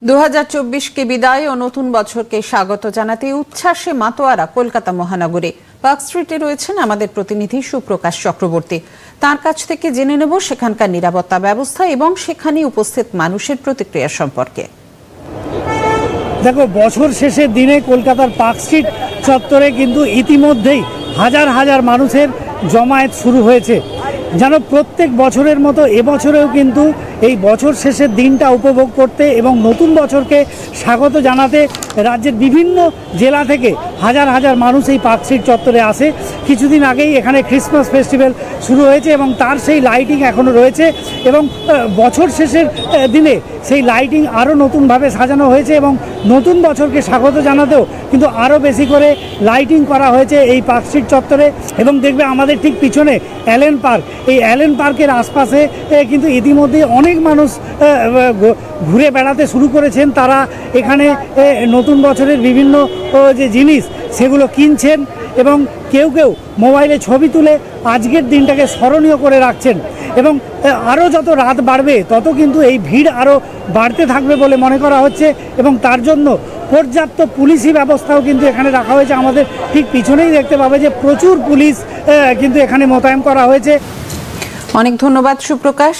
2024 কে বিদায় ও নতুন বছরকে স্বাগত জানাতে উচ্ছ্বাসে মাতোয়ারা কলকাতা মহানগরে। পার্ক স্ট্রিটে রয়েছেন আমাদের প্রতিনিধি সুপ্রকাশ চক্রবর্তী। তার কাছ থেকে জেনে নেব সেখানকার নিরাপত্তা ব্যবস্থা এবং সেখানে উপস্থিত মানুষের প্রতিক্রিয়া সম্পর্কে। দেখো, বছর শেষের দিনে কলকাতার পার্ক স্ট্রিট চত্বরে কিন্তু ইতিমধ্যেই হাজার হাজার মানুষের জমায়েত শুরু হয়েছে। যেন প্রত্যেক বছরের মতো এবছরেও কিন্তু এই বছর শেষের দিনটা উপভোগ করতে এবং নতুন বছরকে স্বাগত জানাতে রাজ্যের বিভিন্ন জেলা থেকে হাজার হাজার মানুষ এই পার্ক স্ট্রিট চত্বরে আসে। কিছুদিন আগেই এখানে ক্রিসমাস ফেস্টিভ্যাল শুরু হয়েছে এবং তার সেই লাইটিং এখনও রয়েছে এবং বছর শেষের দিনে সেই লাইটিং আরও নতুনভাবে সাজানো হয়েছে এবং নতুন বছরকে স্বাগত জানাতেও কিন্তু আরও বেশি করে লাইটিং করা হয়েছে এই পার্ক স্ট্রিট চত্বরে। এবং দেখবে আমাদের ঠিক পিছনে অ্যালেন পার্ক, এই অ্যালেন পার্কের আশপাশে কিন্তু ইতিমধ্যে অনেক মানুষ ঘুরে বেড়াতে শুরু করেছেন। তারা এখানে নতুন বছরের বিভিন্ন যে জিনিস সেগুলো কিনছেন এবং কেউ কেউ মোবাইলে ছবি তুলে আজকের দিনটাকে স্মরণীয় করে রাখছেন। এবং আরও যত রাত বাড়বে তত কিন্তু এই ভিড় আরও বাড়তে থাকবে বলে মনে করা হচ্ছে এবং তার জন্য পর্যাপ্ত পুলিশি ব্যবস্থাও কিন্তু এখানে রাখা হয়েছে। আমাদের ঠিক পিছনেই দেখতে পাবে যে প্রচুর পুলিশ কিন্তু এখানে মোতায়েন করা হয়েছে। অনেক ধন্যবাদ সুপ্রকাশ।